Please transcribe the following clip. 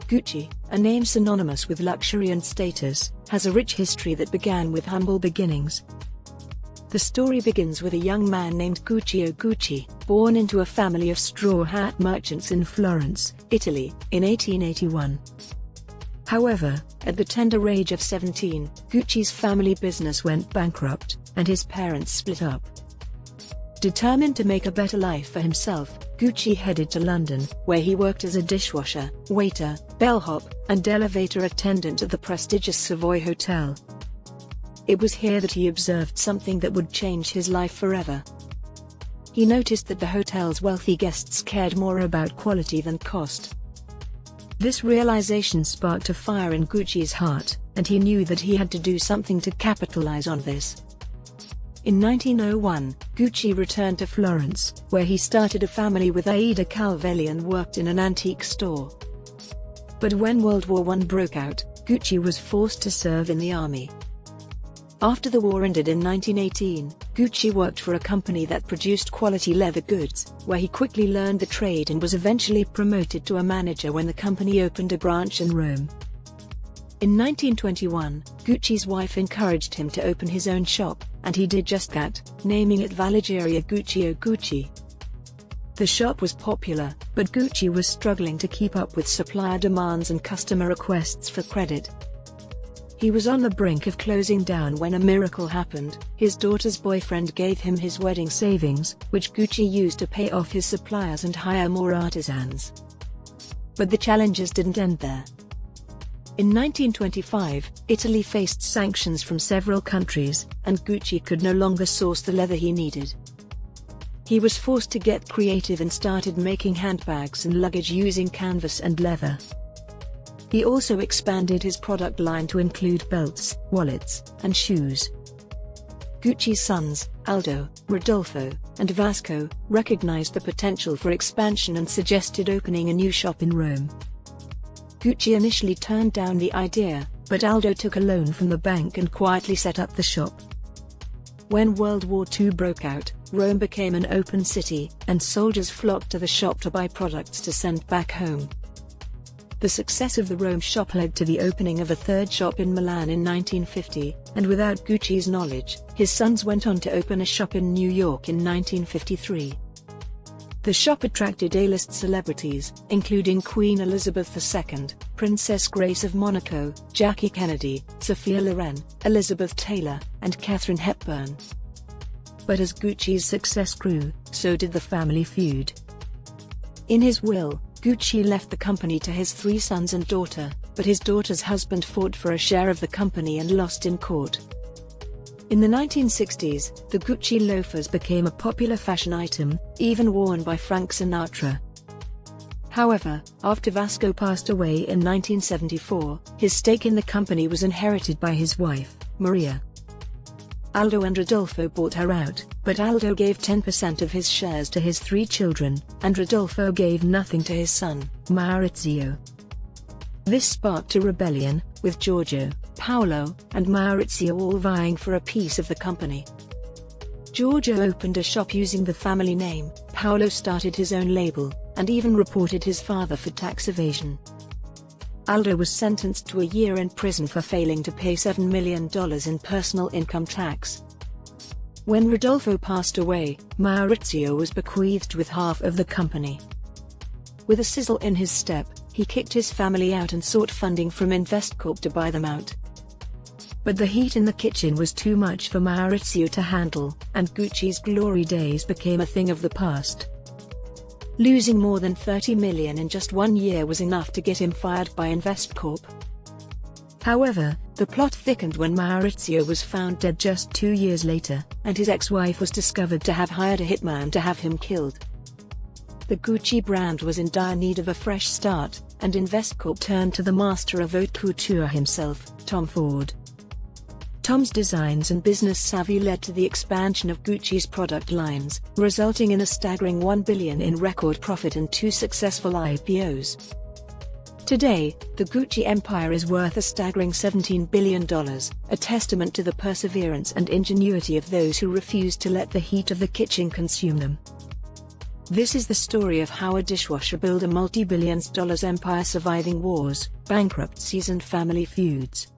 Gucci, a name synonymous with luxury and status, has a rich history that began with humble beginnings. The story begins with a young man named Guccio Gucci, born into a family of straw hat merchants in Florence, Italy, in 1881. However, at the tender age of 17, Gucci's family business went bankrupt, and his parents split up. Determined to make a better life for himself, Gucci headed to London, where he worked as a dishwasher, waiter, bellhop, and elevator attendant at the prestigious Savoy Hotel. It was here that he observed something that would change his life forever. He noticed that the hotel's wealthy guests cared more about quality than cost. This realization sparked a fire in Gucci's heart, and he knew that he had to do something to capitalize on this. In 1901, Gucci returned to Florence, where he started a family with Aida Calvelli and worked in an antique store. But when World War I broke out, Gucci was forced to serve in the army. After the war ended in 1918, Gucci worked for a company that produced quality leather goods, where he quickly learned the trade and was eventually promoted to a manager when the company opened a branch in Rome. In 1921, Gucci's wife encouraged him to open his own shop, and he did just that, naming it Valigeria Guccio Gucci. The shop was popular, but Gucci was struggling to keep up with supplier demands and customer requests for credit. He was on the brink of closing down when a miracle happened. His daughter's boyfriend gave him his wedding savings, which Gucci used to pay off his suppliers and hire more artisans. But the challenges didn't end there. In 1925, Italy faced sanctions from several countries, and Gucci could no longer source the leather he needed. He was forced to get creative and started making handbags and luggage using canvas and leather. He also expanded his product line to include belts, wallets, and shoes. Gucci's sons, Aldo, Rodolfo, and Vasco, recognized the potential for expansion and suggested opening a new shop in Rome. Gucci initially turned down the idea, but Aldo took a loan from the bank and quietly set up the shop. When World War II broke out, Rome became an open city, and soldiers flocked to the shop to buy products to send back home. The success of the Rome shop led to the opening of a third shop in Milan in 1950, and without Gucci's knowledge, his sons went on to open a shop in New York in 1953. The shop attracted A-list celebrities, including Queen Elizabeth II, Princess Grace of Monaco, Jackie Kennedy, Sophia Loren, Elizabeth Taylor, and Katharine Hepburn. But as Gucci's success grew, so did the family feud. In his will, Gucci left the company to his 3 sons and daughter, but his daughter's husband fought for a share of the company and lost in court. In the 1960s, the Gucci loafers became a popular fashion item, even worn by Frank Sinatra. However, after Vasco passed away in 1974, his stake in the company was inherited by his wife, Maria. Aldo and Rodolfo bought her out, but Aldo gave 10% of his shares to his 3 children, and Rodolfo gave nothing to his son, Maurizio. This sparked a rebellion, with Giorgio, Paolo, and Maurizio all vying for a piece of the company. Giorgio opened a shop using the family name, Paolo started his own label, and even reported his father for tax evasion. Aldo was sentenced to a year in prison for failing to pay $7 million in personal income tax. When Rodolfo passed away, Maurizio was bequeathed with half of the company. With a sizzle in his step, he kicked his family out and sought funding from InvestCorp to buy them out. But the heat in the kitchen was too much for Maurizio to handle, and Gucci's glory days became a thing of the past. Losing more than $30 million in just 1 year was enough to get him fired by InvestCorp. However, the plot thickened when Maurizio was found dead just 2 years later, and his ex-wife was discovered to have hired a hitman to have him killed. The Gucci brand was in dire need of a fresh start, and InvestCorp turned to the master of haute couture himself, Tom Ford. Tom's designs and business savvy led to the expansion of Gucci's product lines, resulting in a staggering $1 billion in record profit and 2 successful IPOs. Today, the Gucci empire is worth a staggering $17 billion, a testament to the perseverance and ingenuity of those who refuse to let the heat of the kitchen consume them. This is the story of how a dishwasher built a multi-billions dollars empire surviving wars, bankruptcies and family feuds.